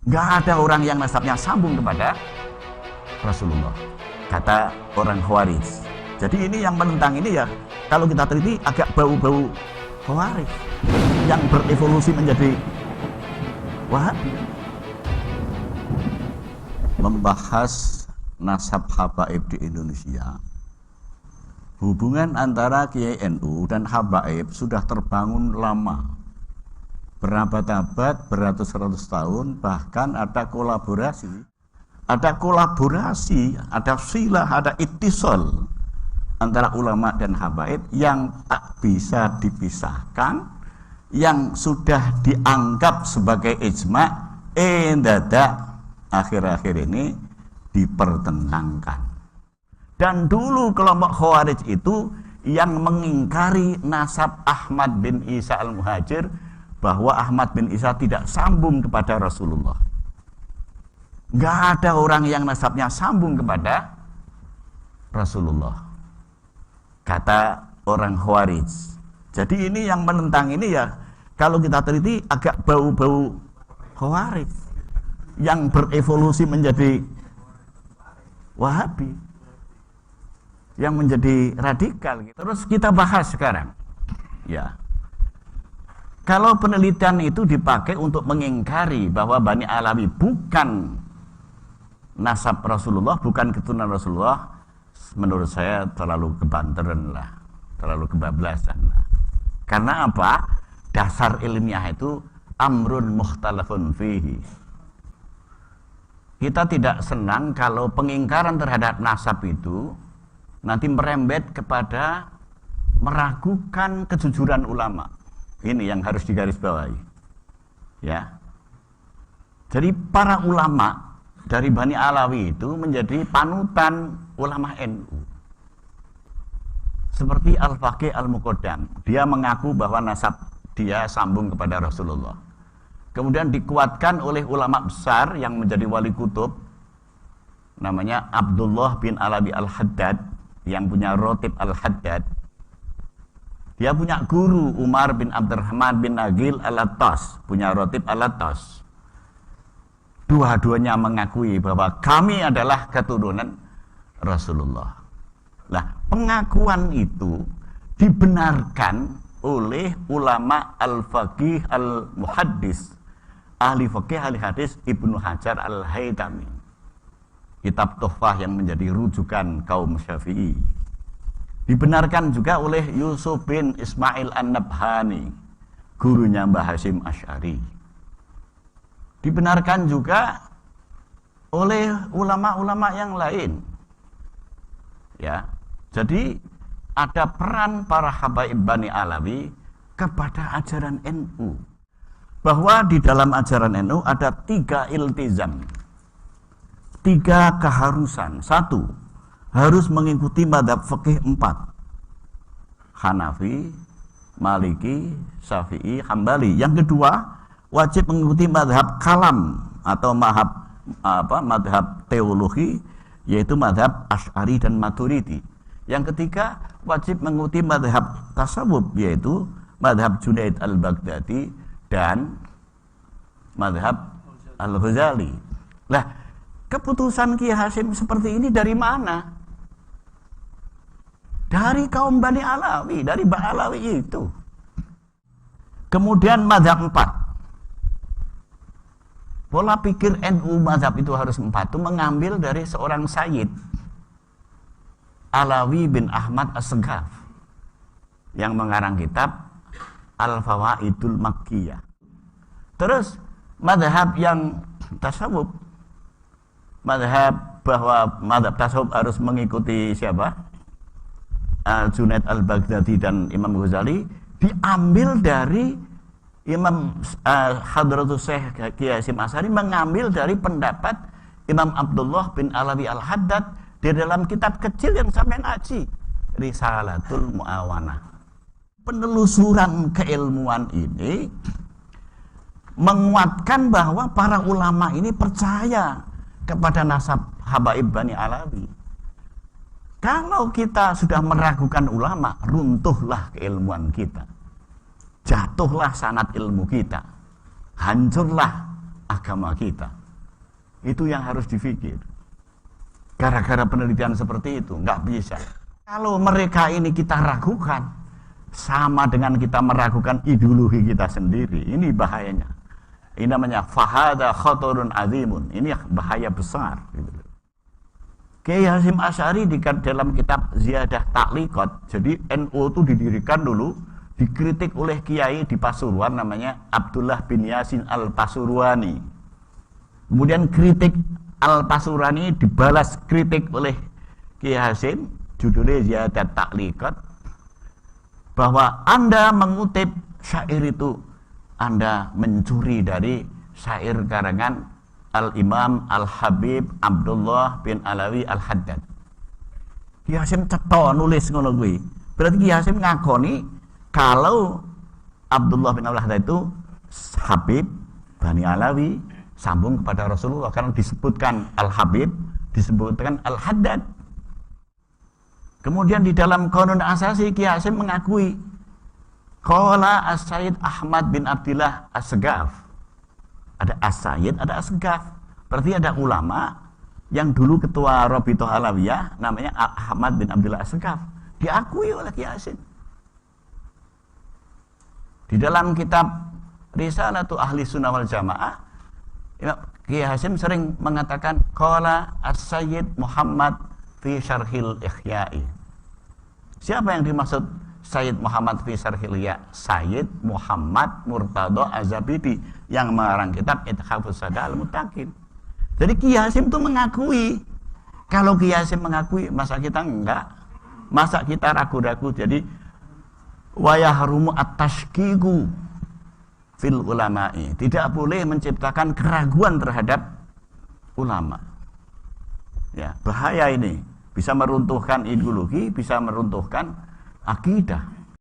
Nggak ada orang yang nasabnya sambung kepada Rasulullah, kata orang Khawarij. Jadi ini yang menentang ini ya, kalau kita teliti agak bau-bau Khawarij yang berevolusi menjadi Wahabi. Membahas nasab habaib di Indonesia, hubungan antara Kiai NU dan habaib sudah terbangun lama, berabad-abad, beratus-ratus tahun, bahkan ada kolaborasi, ada silah, ada ittisal antara ulama dan habaib yang tak bisa dipisahkan, yang sudah dianggap sebagai ijma', dadak akhir-akhir ini dipertentangkan. Dan dulu kelompok Khawarij itu yang mengingkari nasab Ahmad bin Isa al-Muhajir, bahwa Ahmad bin Isa tidak sambung kepada Rasulullah. Nggak ada orang yang nasabnya sambung kepada Rasulullah, kata orang Khawarij. Jadi ini yang menentang ini ya, kalau kita teliti agak bau-bau Khawarij yang berevolusi menjadi Wahabi, yang menjadi radikal. Terus kita bahas sekarang ya, kalau penelitian itu dipakai untuk mengingkari bahwa Bani Alawi bukan nasab Rasulullah, bukan keturunan Rasulullah, menurut saya terlalu kebanteran lah, terlalu kebablasan lah. Karena apa? Dasar ilmiah itu amrun mukhtalafun fihi. Kita tidak senang kalau pengingkaran terhadap nasab itu nanti merembet kepada meragukan kejujuran ulama. Ini yang harus digarisbawahi, ya. Jadi para ulama dari Bani Alawi itu menjadi panutan ulama NU. Seperti Al-Faqih Al-Muqaddam, dia mengaku bahwa nasab dia sambung kepada Rasulullah. Kemudian dikuatkan oleh ulama besar yang menjadi wali kutub, namanya Abdullah bin Alawi Al-Haddad, yang punya Rotib Al-Haddad. Dia punya guru Umar bin Abdurrahman bin Nagil Al-Attas, punya Rotib Al-Attas. Dua-duanya mengakui bahwa kami adalah keturunan Rasulullah. Nah, pengakuan itu dibenarkan oleh ulama al-faqih al-muhaddis, ahli faqih ahli hadis Ibnu Hajar al-Haytami. Kitab Tuhfah yang menjadi rujukan kaum Syafi'i. Dibenarkan juga oleh Yusuf bin Ismail An-Nabhani, gurunya Mbah Hasyim Asy'ari. Dibenarkan juga oleh ulama-ulama yang lain. Ya. Jadi ada peran para habaib Bani Alawi kepada ajaran NU. Bahwa di dalam ajaran NU ada 3 iltizam. 3 keharusan. 1, harus mengikuti madhab fikih 4, Hanafi, Maliki, Syafi'i, Hambali. Yang kedua, wajib mengikuti madhab kalam atau madhab teologi, yaitu madhab Asy'ari dan Maturidi. Yang ketiga, wajib mengikuti madhab tasawuf, yaitu madhab Junaid al-Baghdadi dan madhab al-Ghazali. Lah, keputusan Kiai Hasyim seperti ini dari mana? Dari kaum Bani Alawi, dari Bani Alawi itu. Kemudian madhab 4. Pola pikir NU madhab itu harus 4 itu mengambil dari seorang Sayyid, Alawi bin Ahmad As-Seghaf, yang mengarang kitab Al-Fawaidul Makkiyah. Terus madhab yang tasawuf, madhab bahwa madhab tasawuf harus mengikuti siapa? Junaid al-Baghdadi dan Imam Ghazali, diambil dari Imam Hadratus Syekh Kiai Hasyim Asy'ari, mengambil dari pendapat Imam Abdullah bin Alawi Al-Haddad di dalam kitab kecil yang sampai ngaji, Risalatul Mu'awanah. Penelusuran keilmuan ini menguatkan bahwa para ulama ini percaya kepada nasab habaib Bani Alawi. Kalau kita sudah meragukan ulama, runtuhlah keilmuan kita, jatuhlah sanad ilmu kita, hancurlah agama kita. Itu yang harus dipikir. Gara-gara penelitian seperti itu, nggak bisa. Kalau mereka ini kita ragukan, sama dengan kita meragukan ideologi kita sendiri. Ini bahayanya. Ini namanya fahada khatarun azimun. Ini bahaya besar. Kiai Hasyim Asy'ari dalam kitab Ziyadah Ta'liqat. Jadi NU itu didirikan dulu, dikritik oleh kiai di Pasuruan namanya Abdullah bin Yasin Al-Pasurwani. Kemudian kritik Al-Pasurwani dibalas kritik oleh Kiai Hasyim, judulnya Ziyadat Ta'liqat, bahwa Anda mengutip syair itu, Anda mencuri dari syair karangan Al-Imam Al-Habib Abdullah bin Alawi Al-Haddad. Kiai Hasyim cetha nulis ngono kuwi. Berarti Kiai Hasyim ngakoni kalau Abdullah bin Al-Haddad itu Habib Bani Alawi, sambung kepada Rasulullah, karena disebutkan Al-Habib, disebutkan Al-Haddad. Kemudian di dalam Qanun Asasi Kiai Hasyim mengakui qala As-Sayyid Ahmad bin Abdillah As-Segaf. Ada As-Sayyid, ada As-Segaf. Berarti ada ulama yang dulu ketua Rabithah Alawiyah namanya Ahmad bin Abdillah As-Segaf. Diakui oleh Kiai Hasyim. Di dalam kitab Risalatu Ahli Sunnah wal Jamaah, Kiai Hasyim sering mengatakan qala As-Sayyid Muhammad fi Syarhil Ihya'i. Siapa yang dimaksud Sayyid Muhammad fi Syarhil Ihya? Sayyid Muhammad Murtadha Az-Zabidi yang mengarang kitab Ithafus Sada Al-Muttaqin. Jadi Kiai Hasyim itu mengakui. Kalau Kiai Hasyim mengakui, masa kita enggak? Masa kita ragu-ragu? Jadi wa yahrumu at-tashkiku fil ulama'i. Tidak boleh menciptakan keraguan terhadap ulama. Ya, bahaya ini. Bisa meruntuhkan ideologi, bisa meruntuhkan akidah.